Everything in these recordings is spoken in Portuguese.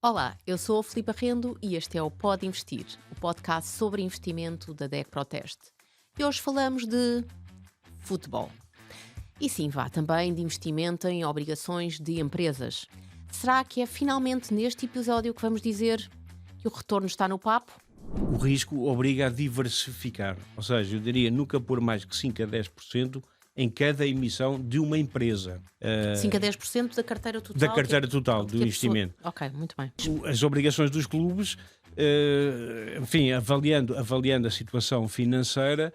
Olá, eu sou a Filipa Rendo e este é o Pode Investir, o podcast sobre investimento da DEC Proteste. E hoje falamos de futebol. E sim, vá também de investimento em obrigações de empresas. Será que é finalmente neste episódio que vamos dizer que o retorno está no papo? O risco obriga a diversificar, ou seja, eu diria nunca pôr mais que 5 a 10% em cada emissão de uma empresa, 5 a 10% da carteira da total? carteira total do que a pessoa... investimento. Ok, muito bem. As obrigações dos clubes, enfim, avaliando a situação financeira,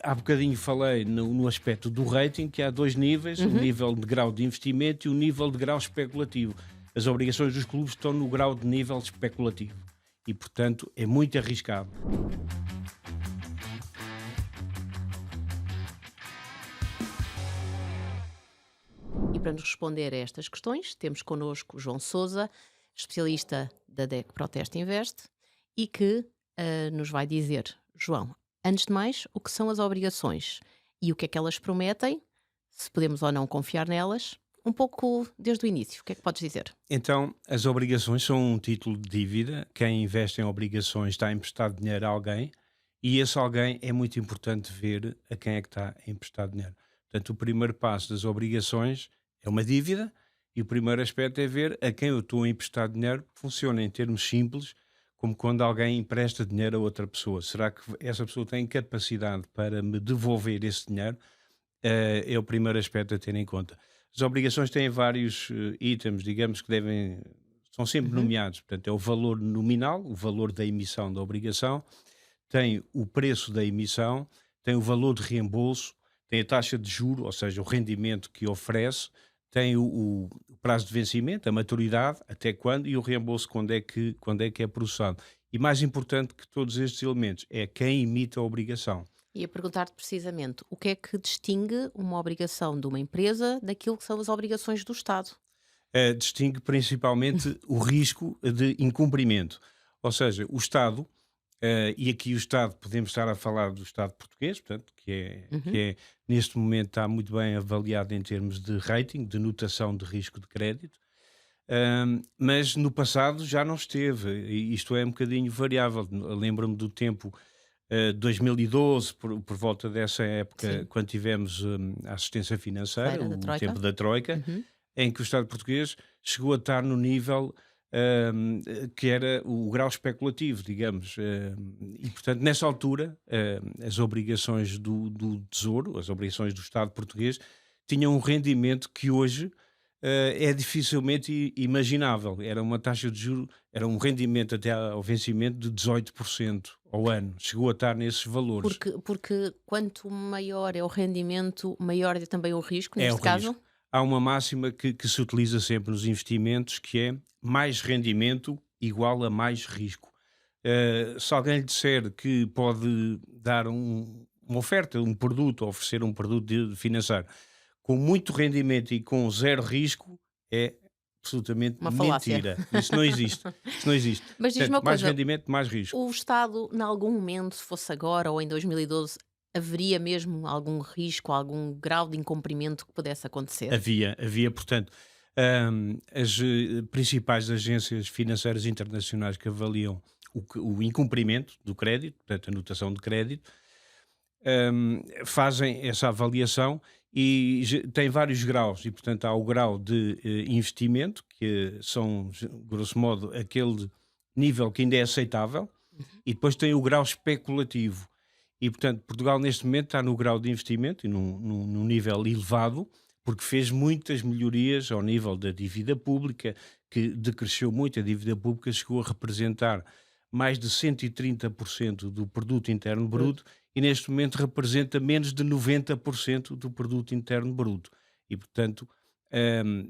há bocadinho falei no aspecto do rating, que há dois níveis, o nível de grau de investimento e o nível de grau especulativo. As obrigações dos clubes estão no grau de nível especulativo e, portanto, é muito arriscado. E para nos responder a estas questões, temos connosco João Sousa, especialista da DEC Proteste Invest, e que nos vai dizer, João, antes de mais, o que são as obrigações e o que é que elas prometem, se podemos ou não confiar nelas, um pouco desde o início. O que é que podes dizer? Então, as obrigações são um título de dívida. Quem investe em obrigações está a emprestar dinheiro a alguém e esse alguém é muito importante ver a quem é que está a emprestar dinheiro. Portanto, o primeiro passo das obrigações é uma dívida e o primeiro aspecto é ver a quem eu estou a emprestar dinheiro. Funciona em termos simples, como quando alguém empresta dinheiro a outra pessoa. Será que essa pessoa tem capacidade para me devolver esse dinheiro? É o primeiro aspecto a ter em conta. As obrigações têm vários itens, digamos, que são sempre nomeados. Portanto, é o valor nominal, o valor da emissão da obrigação, tem o preço da emissão, tem o valor de reembolso, tem a taxa de juro, ou seja, o rendimento que oferece, tem o prazo de vencimento, a maturidade, até quando, e o reembolso, quando é que é processado. E mais importante que todos estes elementos é quem emite a obrigação. Ia perguntar-te precisamente o que é que distingue uma obrigação de uma empresa daquilo que são as obrigações do Estado. Distingue principalmente o risco de incumprimento. Ou seja, o Estado, e aqui o Estado, podemos estar a falar do Estado português, portanto, que é neste momento está muito bem avaliado em termos de rating, de notação de risco de crédito, mas no passado já não esteve, e isto é um bocadinho variável. Lembro-me do tempo 2012, por volta dessa época, Sim. quando tivemos a assistência financeira, Feira da o Troika. tempo da Troika, Uhum. em que o Estado português chegou a estar no nível que era o grau especulativo, digamos. E, portanto, nessa altura, as obrigações do Tesouro, as obrigações do Estado português, tinham um rendimento que hoje é dificilmente imaginável. Era uma taxa de juros, era um rendimento até ao vencimento de 18% ao ano. Chegou a estar nesses valores. Porque quanto maior é o rendimento, maior é também o risco, É o neste caso? risco. Há uma máxima que se utiliza sempre nos investimentos, que é mais rendimento igual a mais risco. Se alguém lhe disser que pode dar uma oferta, um produto, oferecer um produto financeiro com muito rendimento e com zero risco, é absolutamente Uma falácia. mentira. Isso não existe. Isso não existe. Mas diz-me uma Portanto, mais coisa, rendimento, mais risco. o Estado, em algum momento, se fosse agora ou em 2012, haveria mesmo algum risco, algum grau de incumprimento que pudesse acontecer? Havia, portanto, as principais agências financeiras internacionais que avaliam o incumprimento do crédito, portanto, a notação de crédito, fazem essa avaliação e tem vários graus, e portanto há o grau de investimento, que são, grosso modo, aquele nível que ainda é aceitável, e depois tem o grau especulativo. E portanto Portugal neste momento está no grau de investimento e num nível elevado, porque fez muitas melhorias ao nível da dívida pública, que decresceu muito. A dívida pública chegou a representar mais de 130% do produto interno bruto e neste momento representa menos de 90% do produto interno bruto. E, portanto,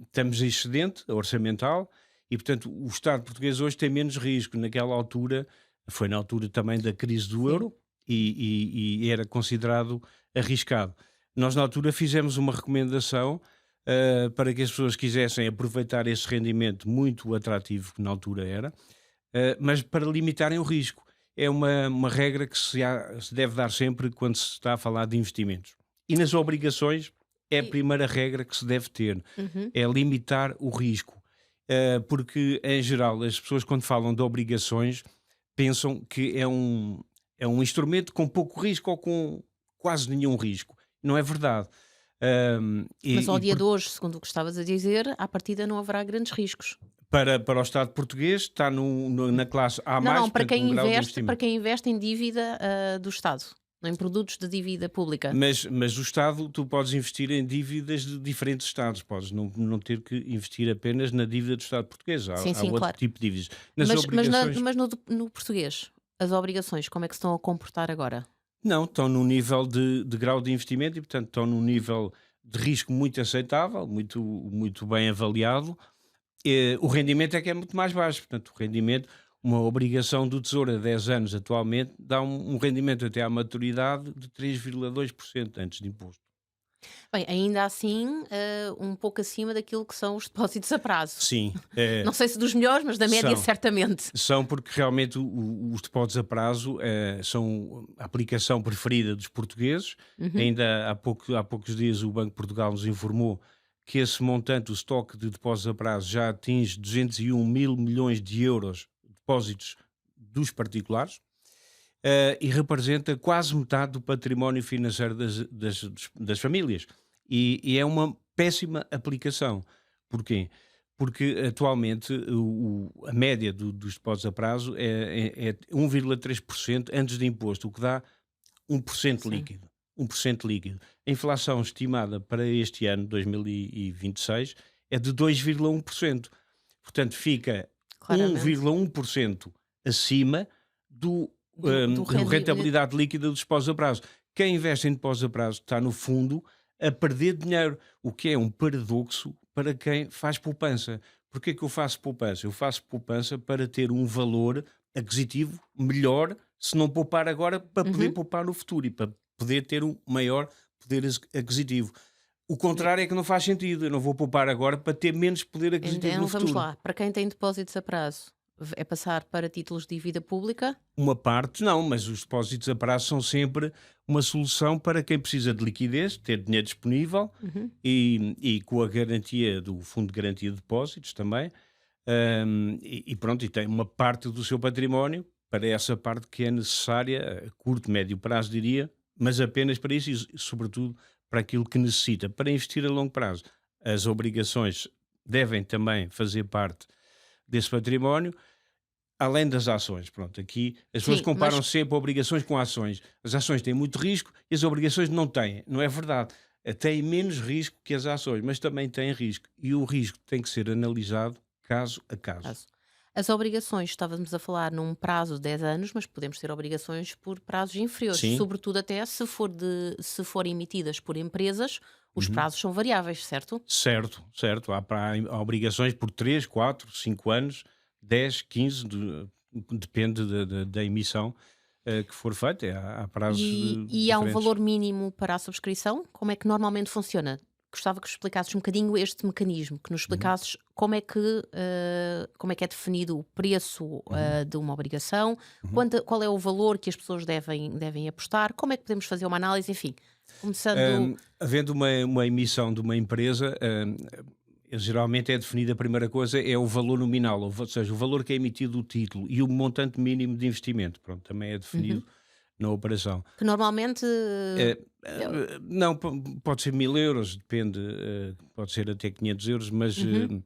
estamos em excedente orçamental e, portanto, o Estado português hoje tem menos risco. Naquela altura, foi na altura também da crise do Sim. euro e era considerado arriscado. Nós, na altura, fizemos uma recomendação para que as pessoas quisessem aproveitar esse rendimento muito atrativo que na altura era, mas para limitarem o risco. É uma regra que se deve dar sempre quando se está a falar de investimentos. E nas obrigações é a E- primeira regra que se deve ter, Uhum. é limitar o risco. Porque, em geral, as pessoas, quando falam de obrigações, pensam que é um instrumento com pouco risco ou com quase nenhum risco. Não é verdade. Mas ao E dia de hoje, segundo o que estavas a dizer, à partida não haverá grandes riscos. para o Estado português está na classe A, Não, não, portanto, um grau de para investimento. quem investe em dívida do Estado, em produtos de dívida pública. Mas o Estado, tu podes investir em dívidas de diferentes Estados, podes não ter que investir apenas na dívida do Estado português, Sim, há sim, outro claro. tipo de dívidas. Nas Mas obrigações, mas no português, as obrigações, como é que se estão a comportar agora? não, estão num nível de grau de investimento e, portanto, estão num nível de risco muito aceitável, muito bem avaliado. O rendimento é que é muito mais baixo, portanto, o rendimento, uma obrigação do Tesouro a 10 anos atualmente, dá um rendimento até à maturidade de 3,2% antes de imposto. Bem, ainda assim, um pouco acima daquilo que são os depósitos a prazo. Sim, Não sei se dos melhores, mas da média são. certamente. São porque realmente os depósitos a prazo são a aplicação preferida dos portugueses. Uhum. Ainda há poucos dias o Banco de Portugal nos informou que esse montante, o estoque de depósitos a prazo, já atinge 201 mil milhões de euros de depósitos dos particulares, e representa quase metade do património financeiro das famílias. E é uma péssima aplicação. Porquê? Porque atualmente a média dos depósitos a prazo é 1,3% antes de imposto, o que dá 1% Sim, líquido. 1% líquido. A inflação estimada para este ano, 2026, é de 2,1%. Portanto, fica claramente. 1,1% acima do, Do da rendimento. rentabilidade líquida dos depósitos a prazo. Quem investe em depósitos a prazo está, no fundo, a perder dinheiro, o que é um paradoxo para quem faz poupança. Porquê que eu faço poupança? Eu faço poupança para ter um valor aquisitivo melhor, se não poupar agora, para poder Uhum. poupar no futuro e para poder ter um maior poder aquisitivo. O contrário é que não faz sentido. Eu não vou poupar agora para ter menos poder aquisitivo no Então vamos futuro. lá. Para quem tem depósitos a prazo, é passar para títulos de dívida pública? Uma parte não, mas os depósitos a prazo são sempre uma solução para quem precisa de liquidez, ter dinheiro disponível Uhum. e com a garantia do Fundo de Garantia de Depósitos também. E pronto, e tem uma parte do seu património para essa parte que é necessária a curto, médio prazo, diria, mas apenas para isso e, sobretudo, para aquilo que necessita. Para investir a longo prazo, as obrigações devem também fazer parte desse património. Além das ações, pronto, aqui as pessoas Sim, mas comparam sempre obrigações com ações. As ações têm muito risco e as obrigações não têm. Não é verdade. Têm menos risco que as ações, mas também têm risco. E o risco tem que ser analisado caso a caso. caso. As obrigações, estávamos a falar num prazo de 10 anos, mas podemos ter obrigações por prazos inferiores, Sim. sobretudo até se forem emitidas por empresas, os Uhum. prazos são variáveis, certo? Certo, certo. Há obrigações por 3, 4, 5 anos, 10, 15, depende da emissão que for feita. Há prazos E há um diferentes. valor mínimo para a subscrição? Como é que normalmente funciona? Gostava que explicasses um bocadinho este mecanismo, que nos Uhum, explicasses como é que é definido o preço uhum, de uma obrigação, uhum. qual é o valor que as pessoas devem apostar, como é que podemos fazer uma análise, enfim, começando. Havendo uma emissão de uma empresa, geralmente é definida a primeira coisa, é o valor nominal, ou seja, o valor que é emitido o título e o montante mínimo de investimento. Pronto, também é Uhum. definido na operação. Que normalmente Eh, é- não, pode ser 1000 euros, depende, pode ser até 500 euros, mas Uhum.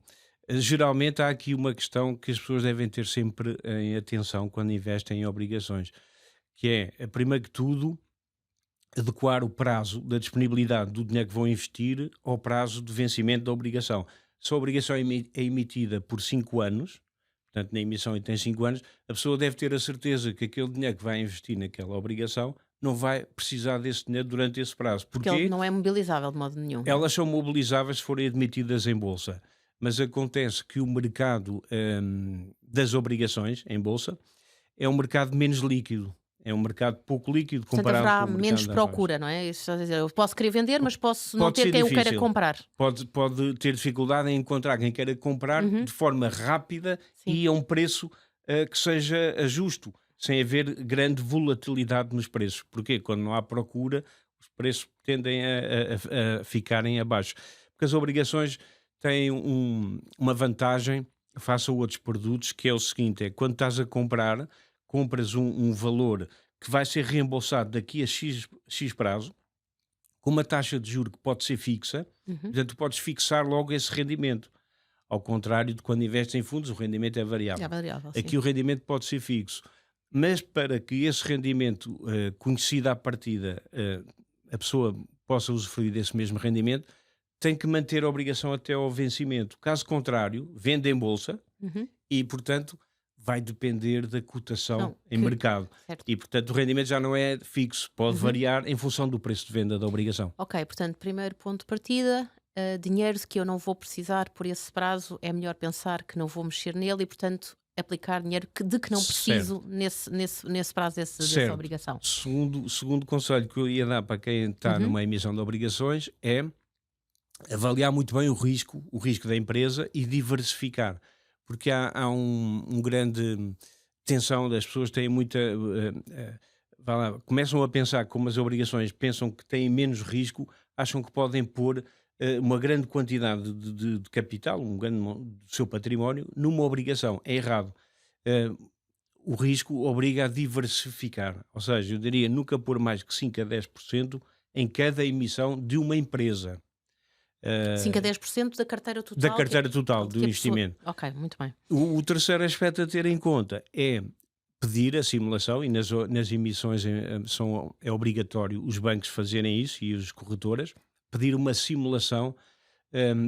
geralmente há aqui uma questão que as pessoas devem ter sempre em atenção quando investem em obrigações, que é, primeiro que tudo, adequar o prazo da disponibilidade do dinheiro que vão investir ao prazo de vencimento da obrigação. Se a obrigação é emitida por 5 anos, portanto, na emissão tem 5 anos, a pessoa deve ter a certeza que aquele dinheiro que vai investir naquela obrigação não vai precisar desse dinheiro durante esse prazo. porque ele Porquê? não é mobilizável de modo nenhum, não é? Elas são mobilizáveis se forem admitidas em bolsa, mas acontece que o mercado das obrigações em bolsa é um mercado menos líquido, é um mercado pouco líquido Portanto, comparado com haverá o mercado menos de ações. procura, não é? Isso estás a dizer. Eu posso querer vender, mas posso não Pode ter ser quem o queira difícil, comprar. pode ter dificuldade em encontrar quem queira comprar Uhum. de forma rápida Sim. e a um preço que seja justo, sem haver grande volatilidade nos preços. Porquê? Quando não há procura, os preços tendem a ficarem abaixo. Porque as obrigações tem uma vantagem face a outros produtos, que é o seguinte: é quando estás a comprar, compras um valor que vai ser reembolsado daqui a X prazo, com uma taxa de juro que pode ser fixa, Uhum. portanto, tu podes fixar logo esse rendimento. Ao contrário de quando investes em fundos, o rendimento é É variável. variável, sim. Aqui o rendimento pode ser fixo. Mas para que esse rendimento, conhecido à partida, a pessoa possa usufruir desse mesmo rendimento, tem que manter a obrigação até ao vencimento. Caso contrário, vende em bolsa Uhum. e, portanto, vai depender da cotação Não, em mercado. certo. E, portanto, o rendimento já não é fixo, pode Uhum. variar em função do preço de venda da obrigação. Ok, portanto, primeiro ponto de partida, dinheiro que eu não vou precisar por esse prazo, é melhor pensar que não vou mexer nele e, portanto, aplicar dinheiro de que não Certo. preciso nesse prazo dessa Certo. obrigação. Segundo conselho que eu ia dar para quem está Uhum. numa emissão de obrigações é avaliar muito bem o risco da empresa e diversificar. Porque há um grande tensão das pessoas, têm muita. Vá lá, começam a pensar como as obrigações pensam que têm menos risco, acham que podem pôr uma grande quantidade de capital, do seu património, numa obrigação. É errado. Eh, o risco obriga a diversificar. Ou seja, eu diria nunca pôr mais que 5 a 10% em cada emissão de uma empresa. 5 a eh, 10% da carteira da total carteira total do que a pessoa. investimento. Ok, muito bem. O terceiro aspecto a ter em conta é pedir a simulação, e nas emissões é obrigatório os bancos fazerem isso e as corretoras, pedir uma simulação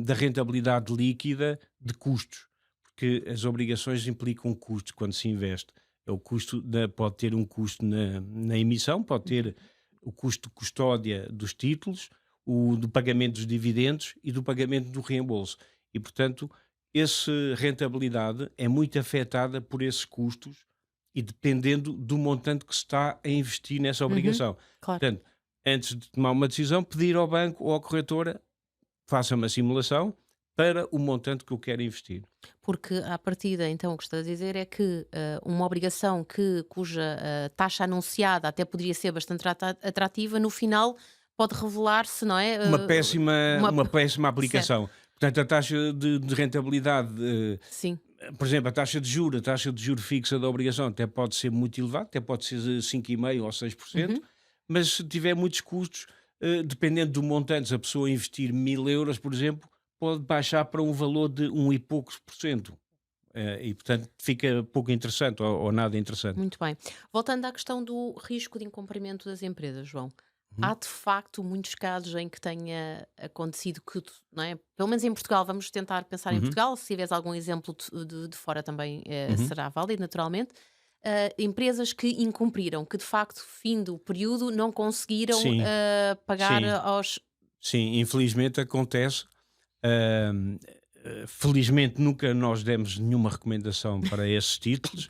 da rentabilidade líquida de custos, porque as obrigações implicam custos quando se investe. É o custo pode ter um custo na emissão, pode ter o custo de custódia dos títulos, o do pagamento dos dividendos e do pagamento do reembolso. E, portanto, essa rentabilidade é muito afetada por esses custos e dependendo do montante que se está a investir nessa Uhum, obrigação. claro. Portanto, antes de tomar uma decisão, pedir ao banco ou à corretora faça uma simulação para o montante que eu quero investir. Porque, à partida, então, o que está a dizer é que uma obrigação cuja taxa anunciada até poderia ser bastante atrativa, no final pode revelar-se, não é? Uma péssima, Uma... uma péssima Certo, aplicação. Portanto, a taxa de rentabilidade, sim. por exemplo, a taxa de juro fixa da obrigação até pode ser muito elevada, até pode ser 5,5% ou 6%, Uhum. mas se tiver muitos custos, dependendo do montante, se a pessoa investir 1.000 euros, por exemplo, pode baixar para um valor de e poucos por cento. E, portanto, fica pouco interessante ou nada interessante. Muito bem. Voltando à questão do risco de incumprimento das empresas, João. Uhum, Há de facto muitos casos em que tenha acontecido que, não é? Pelo menos em Portugal, vamos tentar pensar em uhum, Portugal, se tiveres algum exemplo de fora também uhum. será válido, naturalmente. Empresas que incumpriram, que de facto, fim do período, não conseguiram Sim, pagar sim, aos. sim, infelizmente acontece. Ahm, Felizmente nunca nós demos nenhuma recomendação para esses títulos,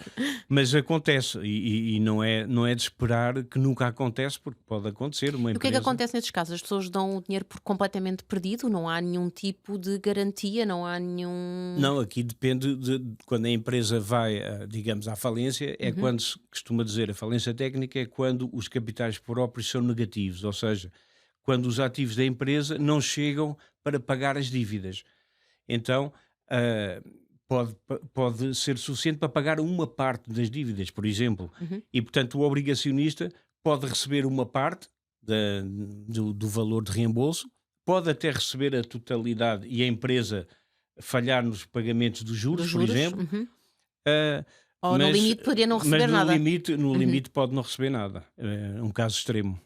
mas acontece e não é de esperar que nunca acontece, porque pode acontecer uma E o que é que empresa. acontece nesses casos? As pessoas dão o dinheiro por completamente perdido, não há nenhum tipo de garantia, não há nenhum. Não, aqui depende de quando a empresa vai, digamos, à falência, é Uhum. quando se costuma dizer, a falência técnica é quando os capitais próprios são negativos, ou seja, quando os ativos da empresa não chegam para pagar as dívidas. Então, ah, pode ser suficiente para pagar uma parte das dívidas, por exemplo. Uhum. E, portanto, o obrigacionista pode receber uma parte do valor de reembolso, pode até receber a totalidade e a empresa falhar nos pagamentos dos Dos juros, por juros? exemplo, Uhum. ah, Ou no mas, limite poderia não mas receber no nada? limite, no Uhum. limite pode não receber nada. É um caso extremo.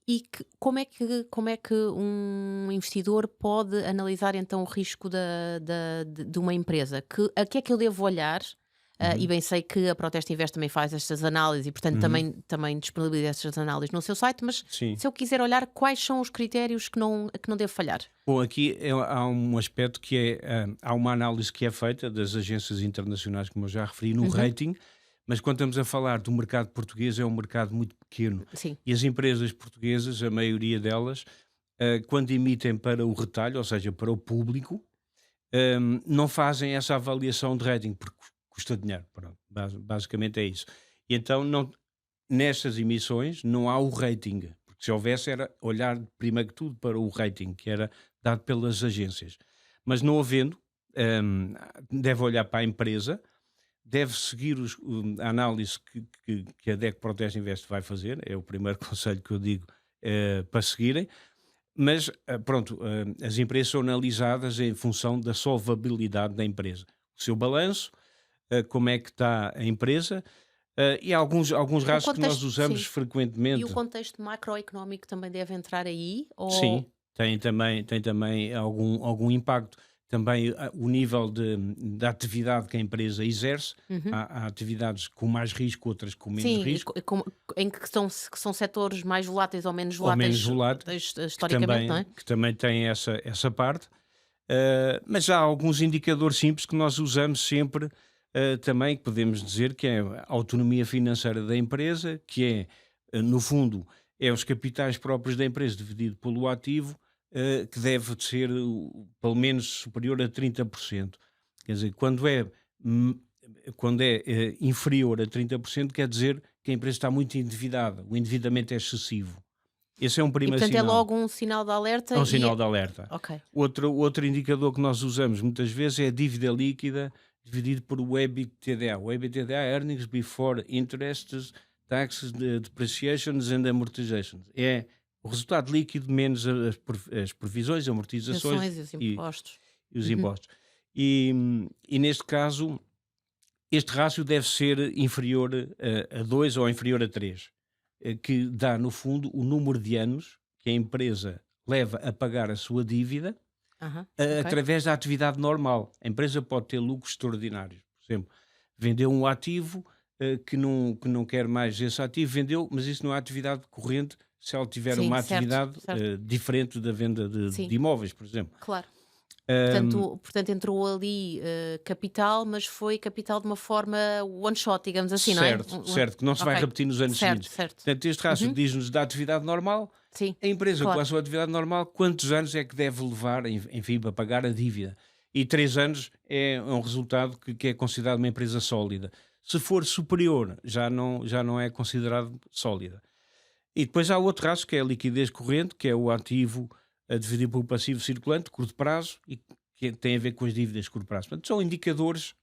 E como é que um investidor pode analisar então o risco de uma empresa? A que é que eu devo olhar? E Uhum, bem sei que a Proteste Invest também faz estas análises e, portanto, uhum, também disponibiliza estas análises no seu site, mas sim. se eu quiser olhar, quais são os critérios que não devo falhar? Bom, aqui há um aspecto que há uma análise que é feita das agências internacionais, como eu já referi, no Uhum. rating, mas quando estamos a falar do mercado português, é um mercado muito pequeno. Sim. E as empresas portuguesas, a maioria delas, quando emitem para o retalho, ou seja, para o público, não fazem essa avaliação de rating, porque custa dinheiro. Pronto, basicamente é isso. E então, nestas emissões, não há o rating, porque se houvesse era olhar primeiro que tudo para o rating, que era dado pelas agências. Mas não havendo, hum, deve olhar para a empresa, deve seguir a análise que a DEC Proteste Invest vai fazer, é o primeiro conselho que eu digo para seguirem, mas pronto, as empresas são analisadas em função da solvabilidade da empresa. O seu balanço, como é que está a empresa, e há alguns O rastros que nós contexto, usamos sim. E o frequentemente. contexto macroeconómico também deve entrar aí? Sim, Ou... tem também algum impacto. Também o nível da atividade que a empresa exerce. Uhum. Há atividades com mais risco, outras com menos Sim, risco, em que são setores mais voláteis ou menos ou menos voláteis voláteis, que historicamente, não também, é? que também têm essa parte. Mas há alguns indicadores simples que nós usamos sempre também, que podemos dizer que é a autonomia financeira da empresa, que é, no fundo, é os capitais próprios da empresa dividido pelo ativo, que deve ser pelo menos superior a 30%. Quer dizer, hum, quando é inferior a 30%, quer dizer que a empresa está muito endividada, o endividamento é excessivo. Esse é um E primeiro portanto é sinal. logo um sinal de É alerta um e sinal de alerta. ok. Outro indicador que nós usamos muitas vezes é a dívida líquida dividido por o EBITDA. O EBITDA é Earnings Before Interest, Taxes, Depreciations and Amortizations. É o resultado líquido menos as provisões, amortizações Pensões e os e, impostos. e os Uhum. impostos. E neste caso, este rácio deve ser inferior a 2 ou inferior a 3, que dá, no fundo, o número de anos que a empresa leva a pagar a sua dívida Aham, ok. através da atividade normal. A empresa pode ter lucros extraordinários. Por exemplo, vendeu um ativo que não quer mais esse ativo, vendeu, mas isso não é atividade corrente se ela tiver Sim, uma certo, atividade certo. diferente da venda Sim, de imóveis, por exemplo. claro. Ahm, Portanto entrou ali capital, mas foi capital de uma forma one shot, digamos assim, não é? certo, certo, que não se vai Ok. repetir nos anos Certo, seguintes. certo. Portanto, este rácio Uhum. diz-nos da atividade normal. Sim, A empresa com claro. a sua atividade normal, quantos anos é que deve levar, enfim, para pagar a dívida? E 3 anos é um resultado que é considerado uma empresa sólida. Se for superior, já não é considerado sólida. E depois há outro rastro, que é a liquidez corrente, que é o ativo a dividir pelo passivo circulante, curto prazo, e que tem a ver com as dívidas de curto prazo. Portanto, são indicadores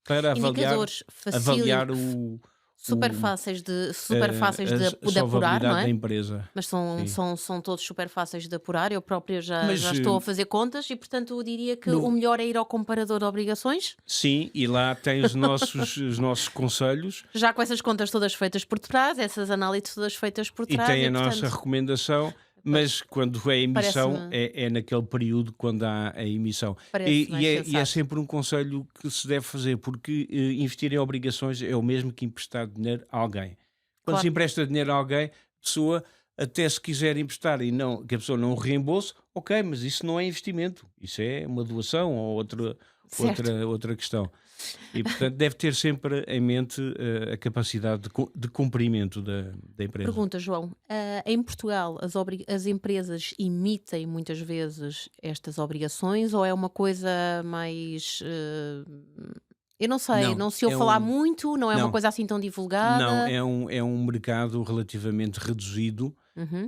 para avaliar, Indicadores avaliar o, super fáceis a de apurar, não solvabilidade da é? empresa. Mas Sim. são todos super fáceis de apurar. Eu própria já Mas estou a fazer contas e, portanto, eu diria que o no, melhor é ir ao comparador de obrigações, sim, e lá tem os nossos conselhos já com essas contas todas feitas por trás, essas análises todas feitas por e trás, tem e, a nossa portanto, recomendação, pois, mas quando é emissão, parece-me é naquele período quando há a emissão. E, parece e mais é, e é sensato. sempre um conselho que se deve fazer, porque investir em obrigações é o mesmo que emprestar dinheiro a alguém. Quando se Claro, empresta dinheiro a alguém, a pessoa, até se quiser emprestar e não, que a pessoa não reembolse, ok, mas isso não é investimento, isso é uma doação ou outra, certo. outra, outra questão. E, portanto, deve ter sempre em mente a capacidade de cumprimento da empresa. Pergunta, João. Em Portugal, as empresas emitem muitas vezes estas obrigações ou é uma coisa mais. Eu não sei, Não, não se ouve é falar um. muito, não é uma Não, coisa assim tão não, divulgada. é um mercado relativamente reduzido. Uhum.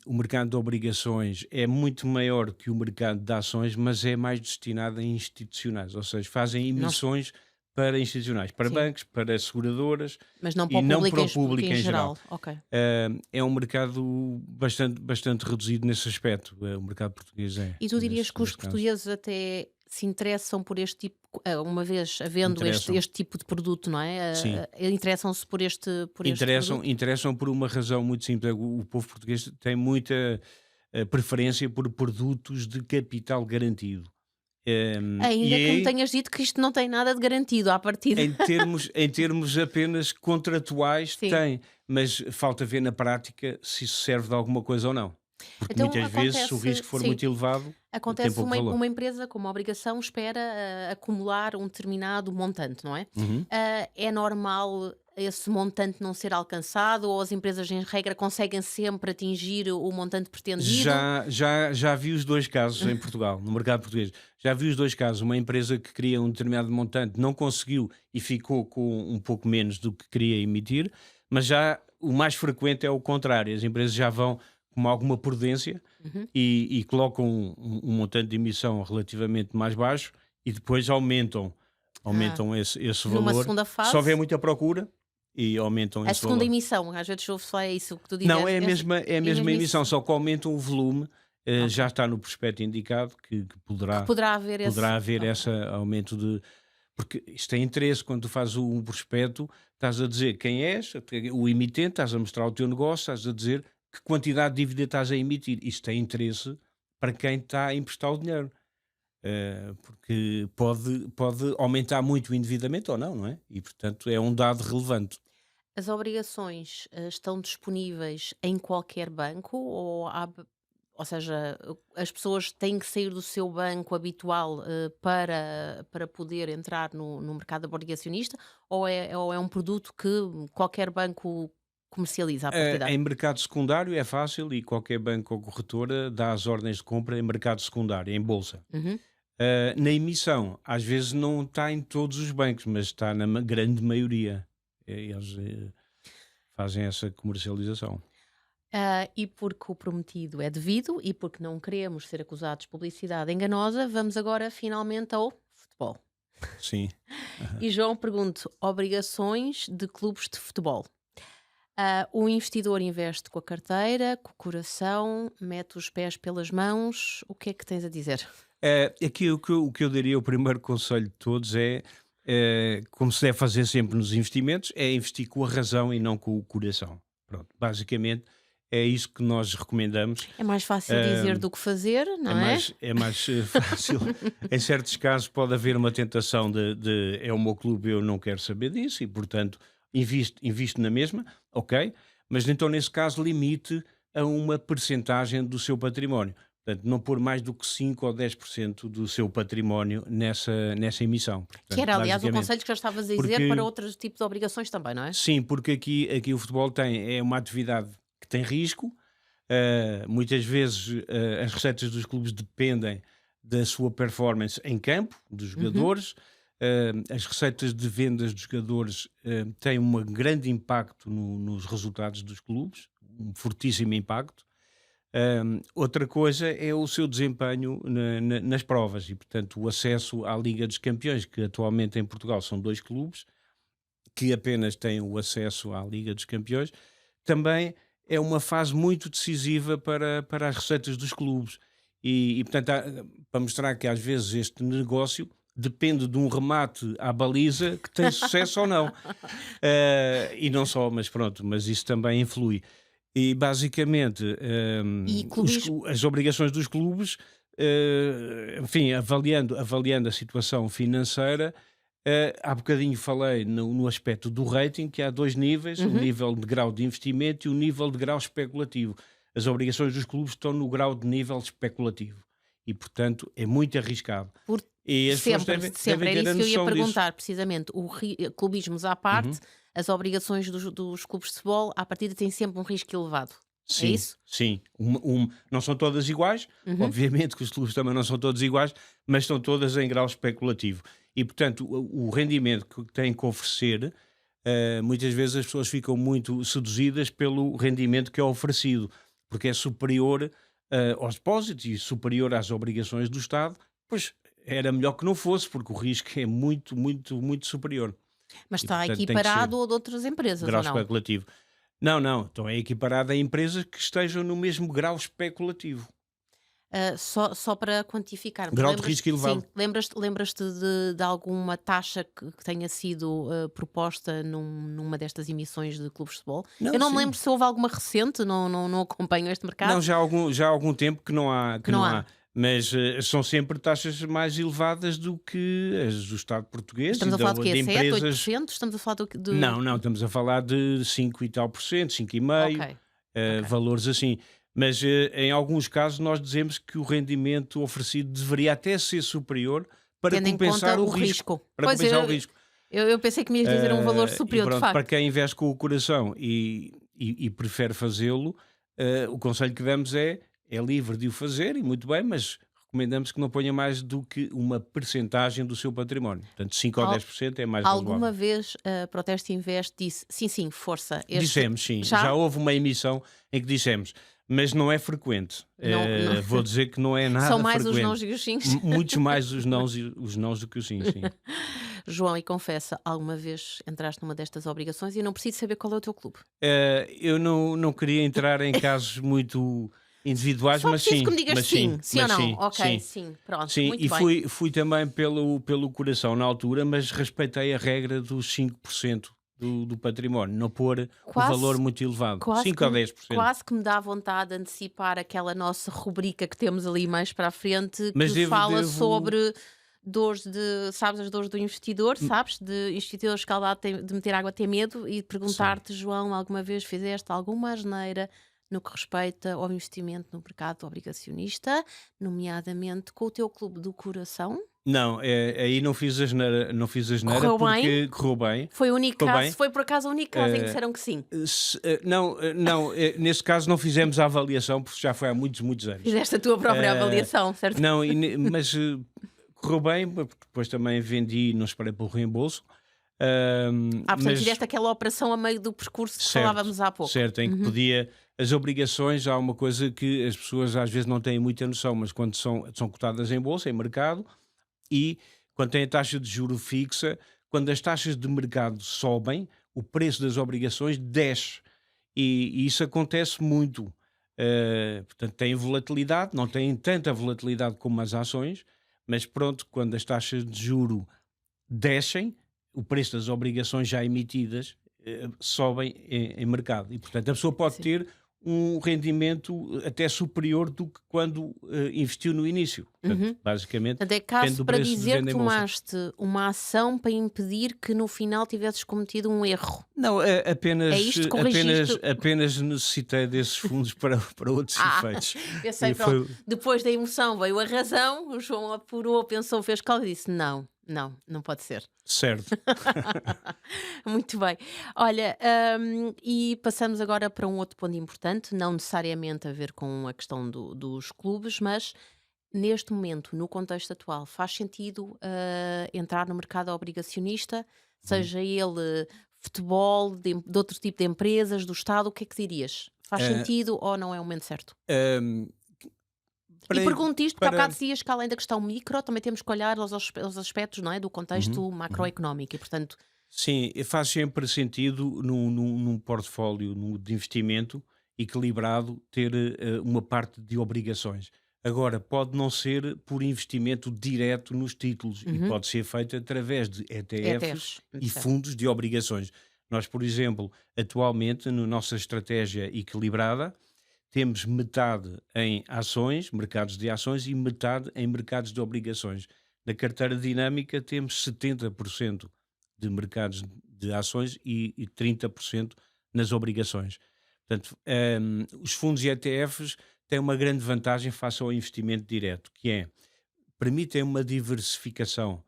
O mercado de obrigações é muito maior que o mercado de ações, mas é mais destinado a institucionais, ou seja, fazem Nós, emissões para institucionais, para sim, bancos, para seguradoras mas não para e o não público para o em público em geral. geral. Ok. É um mercado bastante reduzido nesse aspecto. O mercado português é, E tu dirias que os nesse caso. portugueses até se interessam por este tipo, uma vez havendo Interessam, este tipo de produto, não é? sim. Interessam-se por este Interessam, produto? interessam por uma razão muito simples. O povo português tem muita preferência por produtos de capital garantido. E Ainda que me aí, tenhas dito que isto não tem nada de garantido à partida. em termos apenas contratuais, Sim. tem, mas falta ver na prática se isso serve de alguma coisa ou não. Porque Então muitas vezes, se o acontece, risco for sim, muito elevado, tem acontece pouco valor. uma empresa com uma obrigação espera acumular um determinado montante, não é? Uhum. É normal esse montante não ser alcançado ou as empresas em regra conseguem sempre atingir o montante pretendido? Já vi os dois casos em Portugal, no mercado português. Já vi os dois casos. Uma empresa que queria um determinado montante não conseguiu e ficou com um pouco menos do que queria emitir, mas já o mais frequente é o contrário. As empresas já vão com alguma prudência Uhum. e colocam um montante de emissão relativamente mais baixo e depois aumentam, Ah, aumentam esse numa valor. segunda Só houver fase, muita procura e aumentam a esse segunda valor. emissão, às vezes ouve falar é isso que tu Não, dizes. é a É mesma mesmo emissão, isso? só que aumentam o volume. Já Ok. está no prospecto indicado que Que poderá haver esse. poderá haver Ok. esse aumento de. Porque isto tem interesse, quando tu fazes um prospecto, estás a dizer quem és, o emitente, estás a mostrar o teu negócio, estás a dizer que quantidade de dívida estás a emitir. Isto tem interesse para quem está a emprestar o dinheiro. Porque pode aumentar muito o endividamento ou não, não é? E, portanto, é um dado relevante. As obrigações, estão disponíveis em qualquer banco ou seja, as pessoas têm que sair do seu banco habitual, para poder entrar no mercado obrigacionista ou é um produto que qualquer banco comercializa à partida? Em mercado secundário é fácil e qualquer banco ou corretora dá as ordens de compra em mercado secundário, em bolsa. Uhum. Na emissão, às vezes não está em todos os bancos, mas está na grande maioria. Eles fazem essa comercialização. E porque o prometido é devido e porque não queremos ser acusados de publicidade enganosa, vamos agora finalmente ao futebol. Sim. E João, pergunto: obrigações de clubes de futebol. O investidor investe com a carteira, com o coração, mete os pés pelas mãos. O que é que tens a dizer? Aqui o que eu daria, o primeiro conselho de todos como se deve fazer sempre nos investimentos, é investir com a razão e não com o coração. Pronto, basicamente é isso que nós recomendamos. É mais fácil dizer do que fazer, É não é? mais, é mais fácil. Em certos casos pode haver uma tentação de é o meu clube, eu não quero saber disso e, portanto, invisto na mesma, ok, mas então nesse caso limite a uma percentagem do seu património. Portanto, não pôr mais do que 5 ou 10% do seu património nessa emissão. Que Portanto, era, aliás, o basicamente, conselho que já estavas a dizer para porque outros tipos de obrigações também, não é? sim, porque aqui o futebol é uma atividade que tem risco. Muitas vezes as receitas dos clubes dependem da sua performance em campo, dos Uhum. jogadores. As receitas de vendas dos jogadores têm um grande impacto nos resultados dos clubes, um fortíssimo impacto. Outra coisa é o seu desempenho nas provas e, portanto, o acesso à Liga dos Campeões, que atualmente em Portugal são 2 clubes, que apenas têm o acesso à Liga dos Campeões, também é uma fase muito decisiva para as receitas dos clubes. Portanto, para mostrar que às vezes este negócio depende de um remate à baliza que tem sucesso ou não. E não só, mas pronto, mas isso também influi. E basicamente, E clubes. as obrigações dos clubes, enfim, avaliando a situação financeira, há bocadinho falei no aspecto do rating, que há 2 níveis, o Uhum. nível de grau de investimento e o nível de grau especulativo. As obrigações dos clubes estão no grau de nível especulativo e, portanto, é muito arriscado. Por E as pessoas sempre, devem sempre. Era ter a isso que eu ia noção disso. perguntar, precisamente. Clubismos à parte, Uhum. as obrigações dos clubes de futebol, à partida, têm sempre um risco elevado. É Sim, isso? sim. Não são todas iguais, Uhum. obviamente que os clubes também não são todos iguais, mas estão todas em grau especulativo. E, portanto, o rendimento que têm que oferecer, muitas vezes as pessoas ficam muito seduzidas pelo rendimento que é oferecido, porque é superior aos depósitos e superior às obrigações do Estado, pois era melhor que não fosse, porque o risco é muito, muito, muito superior. Mas E, está portanto, tem que ser equiparado ao de outras empresas, grau ou não? especulativo. Não, não, então é equiparado a empresas que estejam no mesmo grau especulativo. Só para quantificarmos, Grau de risco sim, elevado. lembras-te de alguma taxa que tenha sido proposta numa destas emissões de clubes de futebol? Eu Não, não me sim. lembro se houve alguma recente, não acompanho este Não, mercado. já há algum tempo que não há, Que não há. mas são sempre taxas mais elevadas do que as do Estado português e Estamos a falar de quê? de 7, empresas. 8%? Estamos a falar Não, não, estamos a falar de 5 e tal por cento, 5,5%, Ok, ok. valores assim. Mas em alguns casos nós dizemos que o rendimento oferecido deveria até ser superior para Tendo em conta compensar o o risco. risco. Para Pois, compensar o risco. eu pensei que me ias dizer um valor E superior, de pronto, para facto. quem investe com o coração e prefere fazê-lo, o conselho que damos é livre de o fazer, e muito bem, mas recomendamos que não ponha mais do que uma percentagem do seu património. Portanto, 5 ou Al- 10% é mais Alguma razoável. vez a Proteste Invest disse sim, sim, força, este Dissemos, sim, já já? houve uma emissão em que dissemos, mas não é frequente. Não, não. Vou dizer que não é São nada mais os frequente. nãos e os sims. Muitos mais os nãos do que os sim, sim. João, e confessa, alguma vez entraste numa destas obrigações e não preciso saber qual é o teu clube. Eu não queria entrar em casos muito individuais, Só preciso que me digas mas sim, sim, sim ou mas não. sim, Ok, sim. sim, pronto, Sim, muito e bem. fui também pelo coração na altura, mas respeitei a regra dos 5% do património, não pôr o valor Quase, muito elevado, quase 5 que, a 10%. quase que me dá vontade de antecipar aquela nossa rubrica que temos ali mais para a frente, Mas que fala devo. sobre dores sabes, as dores do investidor, Hum, sabes? De investidor escaldado de meter água tem medo e Sim. perguntar-te, João, alguma vez fizeste alguma asneira no que respeita ao investimento no mercado obrigacionista, nomeadamente com o teu clube do coração? Não, aí não fiz asneira Correu bem? porque correu bem, Foi o único correu caso, bem. foi por acaso o único caso em que eh, disseram que sim. não, nesse caso não fizemos a avaliação porque já foi há muitos, muitos anos. Fizeste a tua própria Eh, avaliação, certo? não, mas correu bem, porque depois também vendi e não esperei pelo reembolso. Portanto, Mas fizeste aquela operação a meio do percurso que certo, falávamos há pouco. certo, em que Uhum. podia. As obrigações, há uma coisa que as pessoas às vezes não têm muita noção, mas quando são cotadas em bolsa, em mercado, e quando tem a taxa de juro fixa, quando as taxas de mercado sobem, o preço das obrigações desce. E isso acontece muito. Portanto, tem volatilidade, não tem tanta volatilidade como as ações, mas pronto, quando as taxas de juro descem, o preço das obrigações já emitidas sobem em mercado. E, portanto, a pessoa pode Sim. ter um rendimento até superior do que quando investiu no início. Portanto, Uhum. basicamente, Portanto, é depende caso do para preço de dizer que venda em bolsa. tomaste uma ação para impedir que no final tivesses cometido um erro. Não, É apenas, isto? apenas, Corrigiste? apenas necessitei desses fundos para outros Ah, efeitos. pensei, E pronto. foi Depois da emoção veio a razão, o João apurou, pensou, fez cálculo e disse: não, não, não pode ser. certo. Muito bem. Olha, e passamos agora para um outro ponto importante, não necessariamente a ver com a questão dos clubes, mas neste momento, no contexto atual, faz sentido entrar no mercado obrigacionista, Uhum. seja ele futebol, de outro tipo de empresas, do Estado, o que é que dirias? Faz Eh, sentido ou não é o momento certo? ehm, E para, pergunto isto porque há para... bocado dizias que além da questão micro, também temos que olhar aos aspectos, não é, do Uhum, contexto uhum. macroeconómico e, portanto, Sim, faz sempre sentido num portfólio de investimento equilibrado ter uma parte de obrigações. Agora, pode não ser por investimento direto nos títulos e uhum, pode ser feito através de ETFs ETFs, e certo. fundos de obrigações. Nós, por exemplo, atualmente, na nossa estratégia equilibrada, temos metade em ações, mercados de ações, e metade em mercados de obrigações. Na carteira dinâmica temos 70% de mercados de ações e 30% nas obrigações. Portanto, os fundos e ETFs têm uma grande vantagem face ao investimento direto, que é, permitem uma diversificação.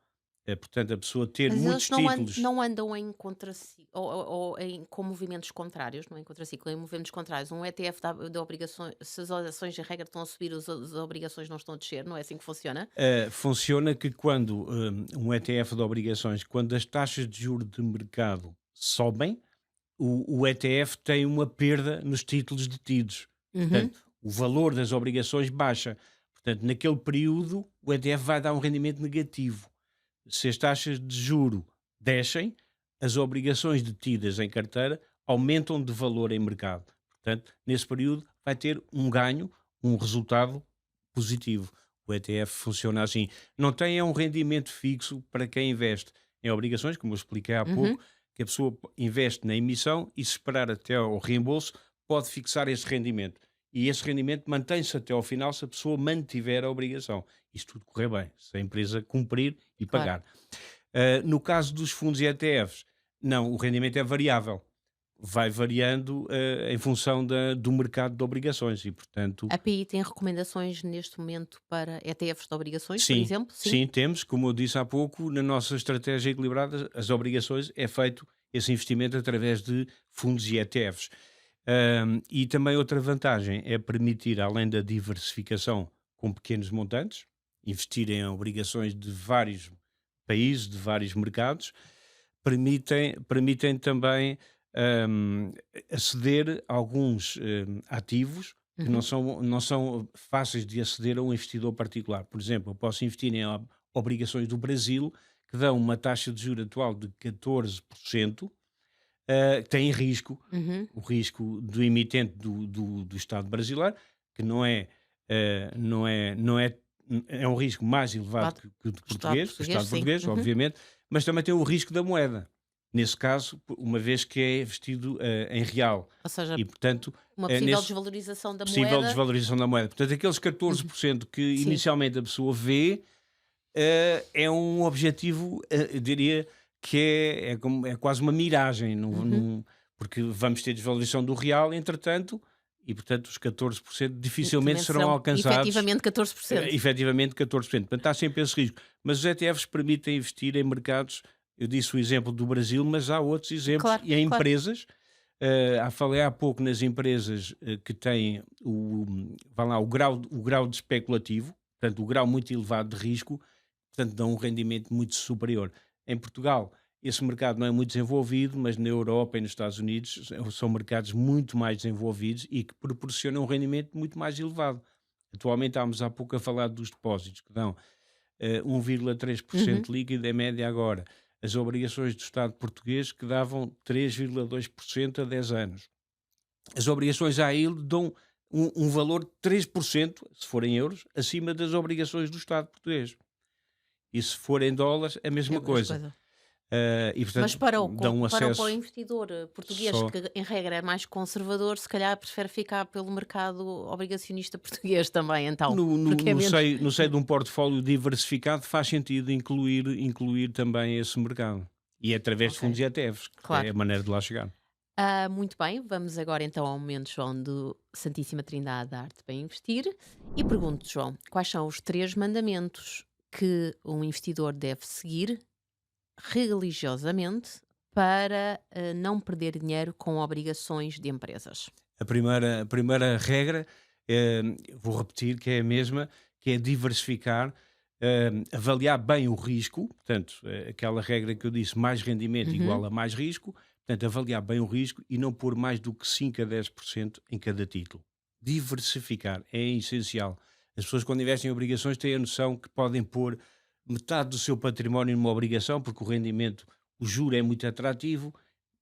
Portanto, a pessoa ter Mas eles muitos títulos. não andam em contraciclo ou com movimentos contrários, não é em contraciclo, em movimentos contrários. Um ETF de obrigações, se as ações de regra estão a subir, as obrigações não estão a descer, não é assim que funciona? Funciona que quando um ETF de obrigações, quando as taxas de juros de mercado sobem, o ETF tem uma perda nos títulos detidos. Uhum. Portanto, o valor das obrigações baixa. Portanto, naquele período, o ETF vai dar um rendimento negativo. Se as taxas de juro descem, as obrigações detidas em carteira aumentam de valor em mercado. Portanto, nesse período vai ter um ganho, um resultado positivo. O ETF funciona assim. Não tem um rendimento fixo para quem investe em obrigações, como eu expliquei há Uhum. pouco, que a pessoa investe na emissão e se esperar até ao reembolso, pode fixar esse rendimento. E esse rendimento mantém-se até ao final se a pessoa mantiver a obrigação. Isso tudo correr bem, se a empresa cumprir e Claro. pagar. No caso dos fundos e ETFs, não, o rendimento é variável. Vai variando em função do mercado de obrigações e, portanto, A PI tem recomendações neste momento para ETFs de obrigações, por sim, exemplo? Sim? sim, temos, como eu disse há pouco, na nossa estratégia equilibrada, as obrigações é feito esse investimento através de fundos e ETFs. E também outra vantagem é permitir, além da diversificação com pequenos montantes, investir em obrigações de vários países, de vários mercados, permitem também hum, aceder a alguns ativos que Uhum. não são fáceis de aceder a um investidor particular. Por exemplo, eu posso investir em obrigações do Brasil que dão uma taxa de juros atual de 14%, tem risco, Uhum. o risco do emitente do Estado brasileiro, que é um risco mais elevado Lado que o de do Estado português, do português, Estado sim. português, Uhum. obviamente, mas também tem o risco da moeda. Nesse caso, uma vez que é investido em real. Ou seja, E, portanto, uma possível nesse desvalorização da possível moeda. desvalorização da moeda. Portanto, aqueles Uhum. 14% que Sim. inicialmente a pessoa vê, é um objetivo, eu diria que é quase uma miragem, Uhum. porque vamos ter desvalorização do real, entretanto, e portanto os 14% dificilmente Também serão serão alcançados, efetivamente 14%. efetivamente 14%. Portanto, há sempre esse risco. Mas os ETFs permitem investir em mercados, eu disse o exemplo do Brasil, mas há outros exemplos, Claro, e em claro. empresas. Falei há pouco nas empresas que têm vá lá, o grau de especulativo, portanto, o grau muito elevado de risco, portanto, dão um rendimento muito superior. Em Portugal, esse mercado não é muito desenvolvido, mas na Europa e nos Estados Unidos são mercados muito mais desenvolvidos e que proporcionam um rendimento muito mais elevado. Atualmente, estávamos há pouco a falar dos depósitos, que dão Uhum. 1,3% líquido em média agora. As obrigações do Estado português que davam 3,2% a 10 anos. As obrigações à ILD dão um valor de 3%, se forem euros, acima das obrigações do Estado português. E se for em dólares, a É a mesma mesma coisa. coisa. E Mas portanto, dão um para o acesso investidor português, só. que em regra é mais conservador, se calhar prefere ficar pelo mercado obrigacionista português também, então, No, no, porque é no, menos. seio, no seio de um portfólio diversificado, faz sentido incluir também esse mercado. E é através de Ok, fundos ETFs, que é claro. a maneira de lá chegar. Muito bem, vamos agora então ao momento, João, do Santíssima Trindade da Arte para Investir. E pergunto, João, quais são os três mandamentos que um investidor deve seguir religiosamente para não perder dinheiro com obrigações de empresas? A primeira regra, vou repetir, que é a mesma, que é diversificar, avaliar bem o risco, portanto, aquela regra que eu disse, mais rendimento Uhum. igual a mais risco, portanto, avaliar bem o risco e não pôr mais do que 5 a 10% em cada título. Diversificar é essencial. As pessoas, quando investem em obrigações, têm a noção que podem pôr metade do seu património numa obrigação, porque o rendimento, o juro é muito atrativo.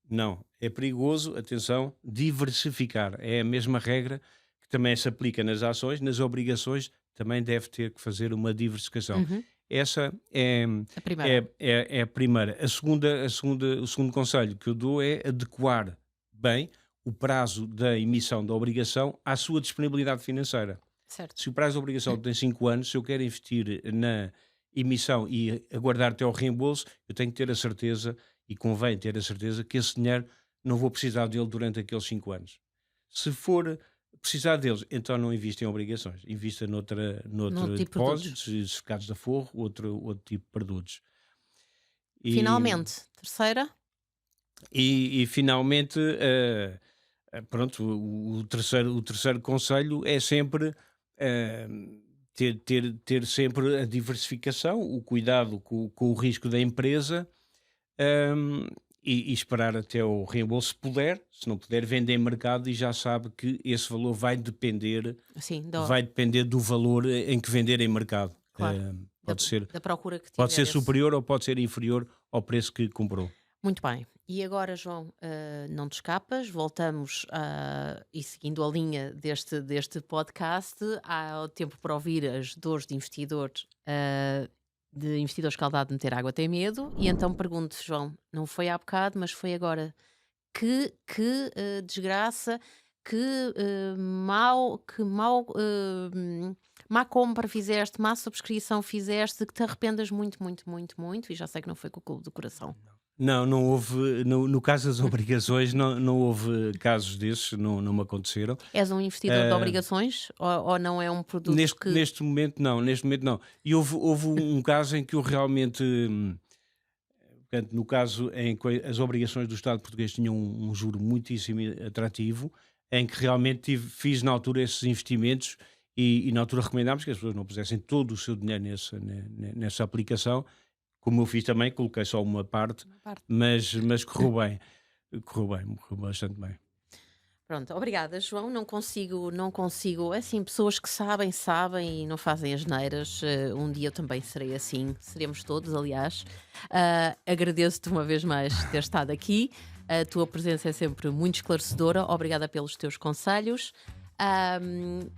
Não, é perigoso, atenção, diversificar. É a mesma regra que também se aplica nas ações, nas obrigações também deve ter que fazer uma diversificação. Uhum. Essa é, A primeira. é a primeira. O segundo conselho que eu dou é adequar bem o prazo da emissão da obrigação à sua disponibilidade financeira. Certo. Se o prazo da obrigação tem 5 anos, se eu quero investir na emissão e aguardar até ao reembolso, eu tenho que ter a certeza, e convém ter a certeza, que esse dinheiro não vou precisar dele durante aqueles 5 anos. Se for precisar deles, então não invista em obrigações, invista Num noutro tipo de produtos. depósitos, certificados de aforro, outro tipo de produtos. E, Finalmente, terceira. e finalmente, pronto, o terceiro conselho é sempre eh, ter sempre a diversificação, o cuidado com o risco da empresa, ehm, e esperar até o reembolso, se puder. Se não puder, vender em mercado e já sabe que esse valor Sim, vai depender do valor em que vender em mercado. claro, da, Pode ser, da procura que pode tiver ser esse. superior ou pode ser inferior ao preço que comprou. Muito bem. E agora, João, não te escapas, voltamos e seguindo a linha deste podcast, há o tempo para ouvir as dores de investidor escaldado de meter água tem medo, e então pergunto, João, não foi há bocado, mas foi agora, que desgraça, má compra fizeste, má subscrição fizeste, que te arrependas muito, muito, muito, muito, e já sei que não foi com o clube do coração. Não, não houve, no caso das obrigações, não houve casos desses, não me aconteceram. És um investidor de Ah, obrigações ou não é um produto neste, que. neste momento não, neste momento não. E houve um caso em que eu realmente, portanto, no caso em que as obrigações do Estado português tinham um juro muitíssimo atrativo, em que realmente fiz na altura esses investimentos e na altura recomendámos que as pessoas não pusessem todo o seu dinheiro nessa aplicação, como eu fiz também, coloquei só uma parte, Uma parte. mas correu bem, correu bastante bem. Pronto, obrigada, João. Não consigo. É assim, pessoas que sabem e não fazem asneiras. Um dia eu também serei assim. Seremos todos, aliás. Agradeço-te uma vez mais ter estado aqui. A tua presença é sempre muito esclarecedora. Obrigada pelos teus conselhos.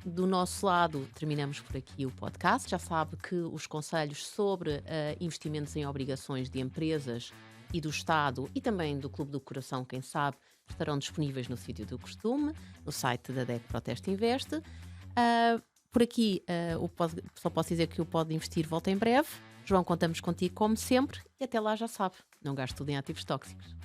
Do nosso lado, terminamos por aqui o podcast. Já sabe que os conselhos sobre investimentos em obrigações de empresas e do Estado e também do Clube do Coração, quem sabe, estarão disponíveis no sítio do costume, no site da DEC Proteste Investe. Por aqui, só posso dizer que o Pode Investir volta em breve. João, contamos contigo como sempre e até lá já sabe, não gaste tudo em ativos tóxicos.